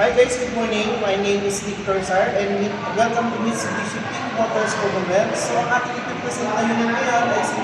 Hi guys, good morning. My name is Victor Sar and welcome to Mitsubishi Pink Motors Overwhelm. So ang ating ipipresent na unit ngayon ay si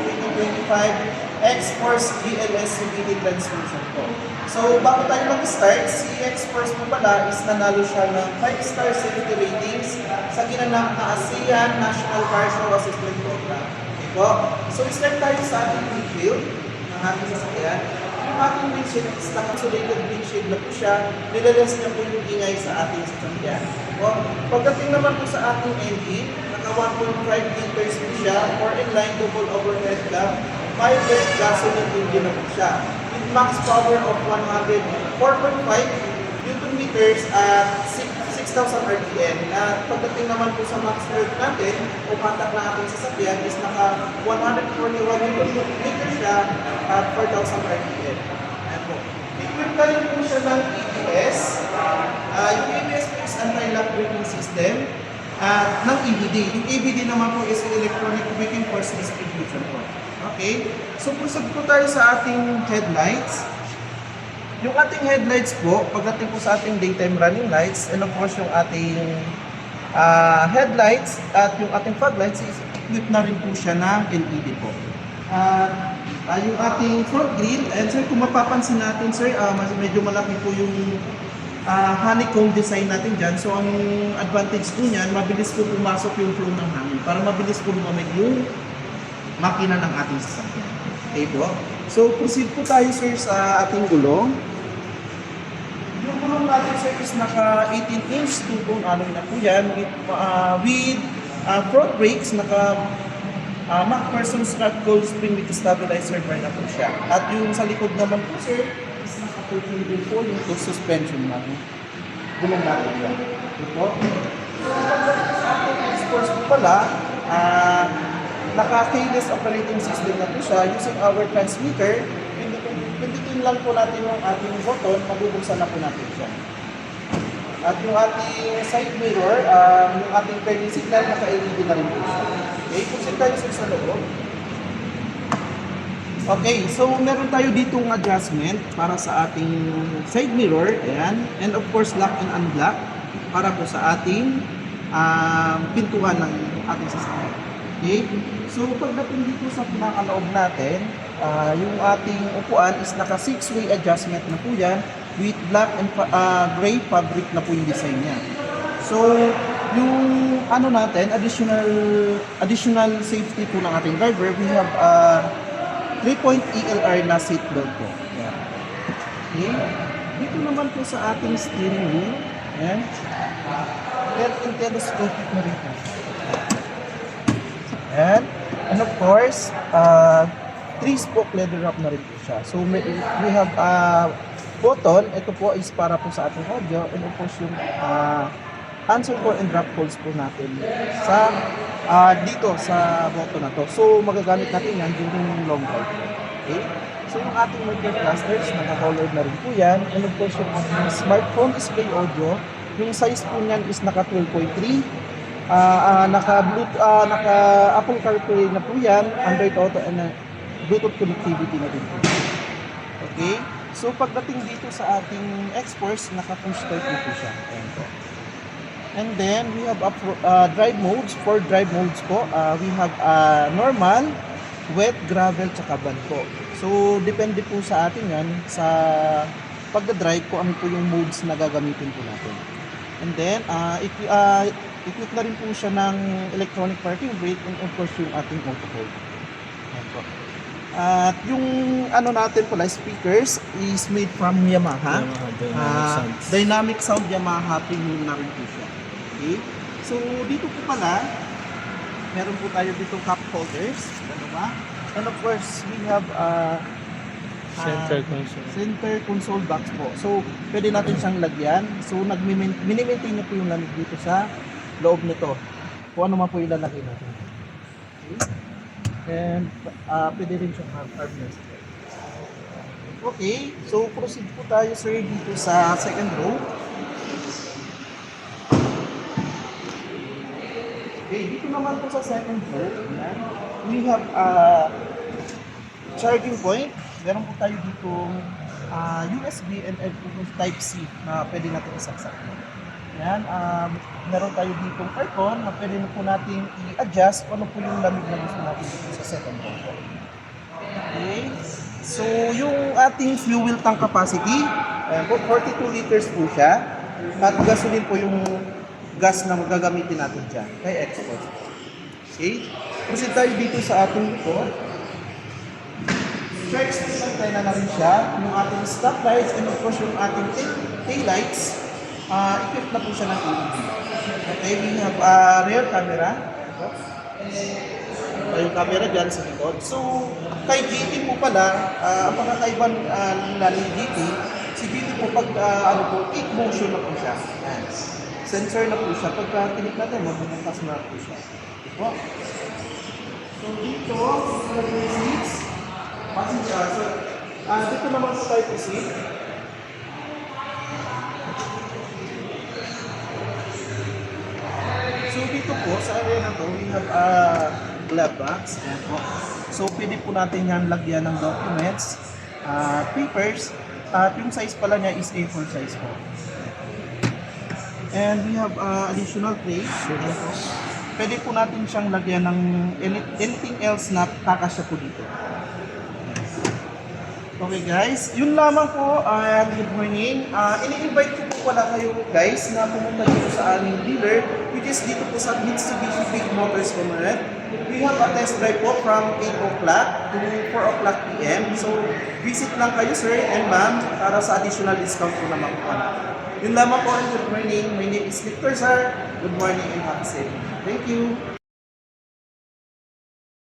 2025 X-Force GLS CVT transmission po. So bago tayo mag-start, si X-Force po pala is nanalo siya ng 5-star safety ratings sa ginanap na ASEAN National Car Show Assessment Program. Okay po? So start tayo sa ating windshield ng ating sasakyan. Yung ating windshield is naka-insulated windshield na po siya, nilalens niya po yung ingay sa ating sasakyan. O, pagdating naman po sa ating engine, naka 1.5 liters po siya, 4-in-line double overhead cam, 5-jet gasoline engine na po siya. With max power of 4.5 Newton meters at 6,000 RPM. Na pagdating naman po sa max torque natin, o patak na ating sasakyan is naka 141 Newton meter siya at 4,000 RPM. Ayan po. Equipped na rin po siya ng ABS. Yung ABS po is anti-lock braking system ng EBD. Yung EBD naman po is electronic braking force distribution po. Okay? So proceed po tayo sa ating headlights. Yung ating headlights po, pagdating po sa ating daytime running lights, and of course yung ating headlights at yung ating fog lights is equipped na rin po siya ng LED po. Yung ating front grille, and sir, kung mapapansin natin sir, medyo malaki po yung honeycomb design natin dyan. So ang advantage po niyan, mabilis po pumasok yung flow ng hangin para mabilis po lumamig yung makina ng ating sasakyan. Okay po? So proceed po tayo sir sa ating gulong. Yung gulong natin sir is naka 18-inch two-tone alloy na po yan with front brakes, naka MacPherson strut coil spring with stabilizer bar na po siya. At yung sa likod naman po sir is naka 14 din po yung suspension natin. Gulong natin yan. Ito po. So pagdating sa ating X-Force po pala, naka-keyless operating system na po siya using our transmitter. Pindutin lang po natin yung ating button, mabubuksan na po natin siya. At yung ating side mirror, yung ating turning signal, naka-LED na rin po siya. Okay, pusin tayo sa loob. Okay, so meron tayo ditong adjustment para sa ating side mirror, ayan. And of course, lock and unlock para po sa ating pintuan ng ating sasakyan. Okay? So pagdating dito sa pinakaloob natin, yung ating upuan is naka 6-way adjustment na po yan with black and gray fabric na po yung design niya. So yung ano natin, additional safety po ng ating driver, we have 3-point ELR na seat belt po. Yan. Okay? Dito naman po sa ating steering wheel, yan. Telescopic na rin po. And of course, 3-spoke leather wrap na rin po siya. So we have button, ito po is para po sa ating audio, and of course yung answer call and drop calls po natin sa dito sa button na to. So magagamit natin yan during long drive. Okay? So yung ating motor clusters, naka-colored na rin po yan, and of course yung ating smartphone display audio, yung size po niyan is naka 12.3. Naka Apple CarPlay na po yan, Android Auto and Bluetooth connectivity na din po. Okay? So pagdating dito sa ating X-Force, naka push start na po siya. Ayan po. And then we have drive modes. For drive modes po, we have normal, wet, gravel, tsaka van po. So depende po sa atin yan sa pagda-drive po, ano po yung modes na gagamitin po natin. And then equip na rin po siya ng electronic parking brake and of course yung ating auto hold. Ayan po. At yung ano natin pala, speakers is made from Yamaha. Dynamic sound Yamaha premium na rin po siya. Okay? So dito po pala, meron po tayo dito cup holders. Ano ba? And of course, we have center console box po. So pwede natin siyang lagyan. So mini-maintain na po yung lamig dito sa loob nito. Kung ano man po ilalagay natin. Okay. And pwede rin siyang armrest. Okay, so proceed po tayo sir dito sa second row. Okay, dito naman po sa second row, we have charging point. Meron po tayo dito USB and Type-C na pwede natin isaksak. Yan, meron tayo ditong aircon na pwede po natin i-adjust kung ano po yung lamig na gusto natin dito sa second row. Okay, so yung ating fuel tank capacity, ayan po, 42 liters po siya. At gasoline po yung gas na magagamitin natin dyan, kay export. Okay, proceed tayo dito sa ating report. Check tayo na rin siya, yung ating stop lights and of course yung ating tail lights, equipped na po siya ng LED. Okay, we have rear camera. Yung camera dyan sa likod. So, kay GT po pala, ang pagkakaiba nila ni GT, si GT po pag kick motion na po siya. Yan. Sensor na po siya. Pagka tinik natin, magbubukas na po siya. Ito. So, dito, seats. Dito naman po tayo seat. So, dito po, sa area na to, we have glove box. Ayan po. So, pwede po natin yan lagyan ng documents, papers, at yung size pala niya is A4 size po. And we have additional trays. Ayan po. Pwede po natin siyang lagyan ng anything else na kakasya po dito. Okay guys, yun lamang po. Good morning. Ini-invite ko po pala kayo guys na pumunta dito sa aming dealer, which is dito po sa Mitsubishi Big Motors Comaret. We have a test drive po from 8 o'clock to 4 o'clock p.m. So, visit lang kayo sir and ma'am para sa additional discount po na makuha. Yun lamang po and good morning. My name is Victor sir. Good morning and happy sailing. Thank you.